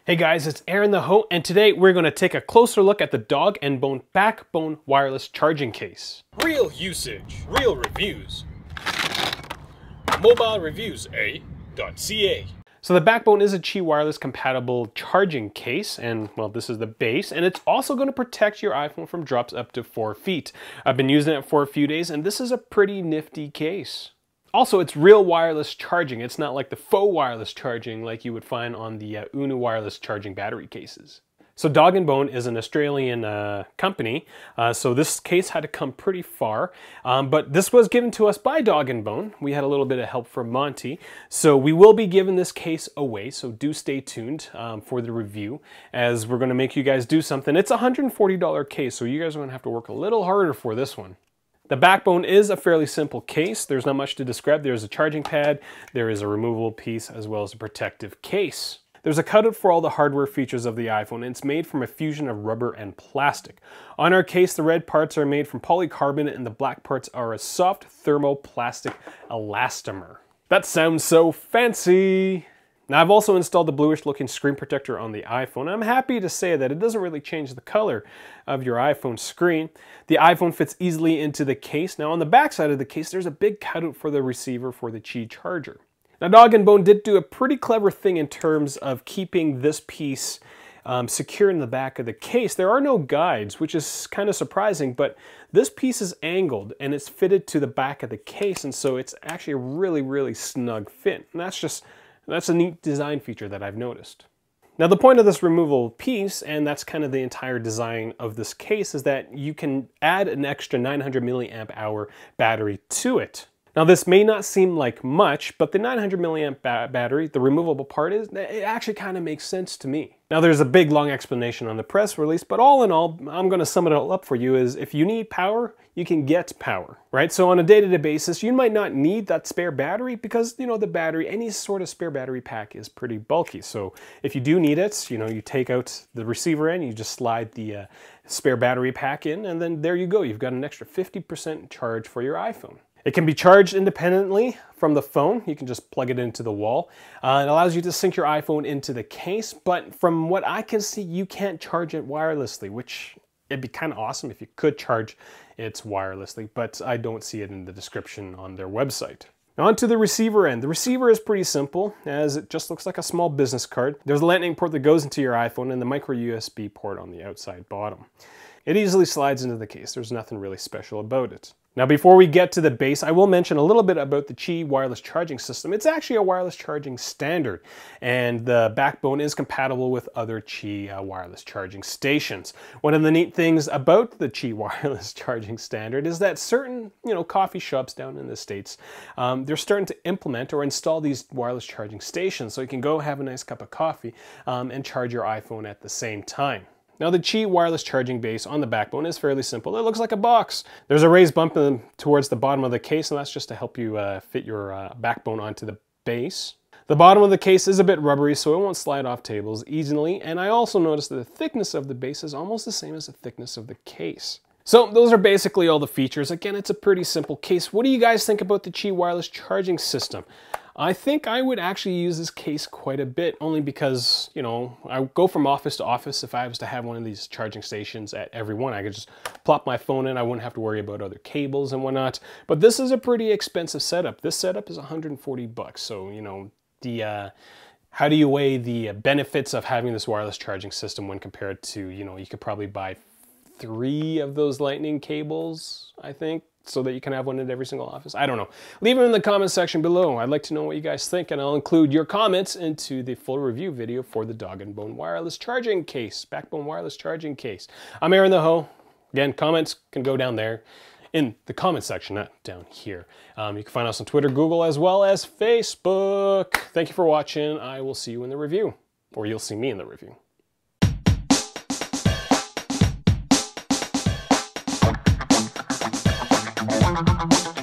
Hey guys, it's Aaron the Ho, and today we're going to take a closer look at the Dog and Bone Backbone wireless charging case. Real usage, real reviews. Mobilereviews-eh.ca. So the Backbone is a Qi wireless compatible charging case, and well, this is the base, and it's also going to protect your iPhone from drops up to 4 feet. I've been using it for a few days, and this is a pretty nifty case. Also, it's real wireless charging. It's not like the faux wireless charging like you would find on the Unu wireless charging battery cases. So Dog and Bone is an Australian company, so this case had to come pretty far, but this was given to us by Dog and Bone. We had a little bit of help from Monty, so we will be giving this case away, so do stay tuned for the review, as we're going to make you guys do something. It's a $140 case, so you guys are going to have to work a little harder for this one. The Backbone is a fairly simple case. There's not much to describe. There's a charging pad, there is a removable piece, as well as a protective case. There's a cutout for all the hardware features of the iPhone, and it's made from a fusion of rubber and plastic. On our case, the red parts are made from polycarbonate and the black parts are a soft thermoplastic elastomer. That sounds so fancy! Now, I've also installed the bluish looking screen protector on the iPhone, and I'm happy to say that it doesn't really change the color of your iPhone screen. The iPhone fits easily into the case. Now, on the back side of the case, there's a big cutout for the receiver for the Qi charger. Now, Dog and Bone did do a pretty clever thing in terms of keeping this piece secure in the back of the case. There are no guides, which is kind of surprising, but this piece is angled and it's fitted to the back of the case, and so it's actually a really snug fit. And that's a neat design feature that I've noticed. Now, the point of this removable piece, and that's kind of the entire design of this case, is that you can add an extra 900 milliamp hour battery to it. Now, this may not seem like much, but the 900 milliamp battery, the removable part, it actually kind of makes sense to me. Now, there's a big long explanation on the press release, but all in all, I'm going to sum it all up for you is if you need power, you can get power, right? So on a day-to-day basis, you might not need that spare battery because, you know, the battery, any sort of spare battery pack is pretty bulky. So if you do need it, you know, you take out the receiver end, you just slide the spare battery pack in, and then there you go. You've got an extra 50% charge for your iPhone. It can be charged independently from the phone. You can just plug it into the wall. It allows you to sync your iPhone into the case, but from what I can see, you can't charge it wirelessly, which it'd be kind of awesome if you could charge it wirelessly, but I don't see it in the description on their website. Now on to the receiver end. The receiver is pretty simple, as it just looks like a small business card. There's a lightning port that goes into your iPhone and the micro USB port on the outside bottom. It easily slides into the case. There's nothing really special about it. Now, before we get to the base, I will mention a little bit about the Qi wireless charging system. It's actually a wireless charging standard, and the Backbone is compatible with other Qi wireless charging stations. One of the neat things about the Qi wireless charging standard is that certain, coffee shops down in the States, they're starting to implement or install these wireless charging stations, so you can go have a nice cup of coffee and charge your iPhone at the same time. Now, the Qi wireless charging base on the Backbone is fairly simple. It looks like a box. There's a raised bump towards the bottom of the case, and that's just to help you fit your Backbone onto the base. The bottom of the case is a bit rubbery, so it won't slide off tables easily, and I also noticed that the thickness of the base is almost the same as the thickness of the case. So those are basically all the features. Again, it's a pretty simple case. What do you guys think about the Qi wireless charging system? I think I would actually use this case quite a bit, only because, I go from office to office. If I was to have one of these charging stations at every one, I could just plop my phone in. I wouldn't have to worry about other cables and whatnot. But this is a pretty expensive setup. This setup is 140 bucks. So, how do you weigh the benefits of having this wireless charging system when compared to, you could probably buy 3 of those lightning cables, I think, so that you can have one at every single office. I don't know. Leave them in the comment section below. I'd like to know what you guys think, and I'll include your comments into the full review video for the Dog and Bone wireless charging case, Backbone wireless charging case. I'm Aaron the Ho. Again, comments can go down there in the comment section, not down here. You can find us on Twitter, Google, as well as Facebook. Thank you for watching. I will see you in the review, or you'll see me in the review. Thank you.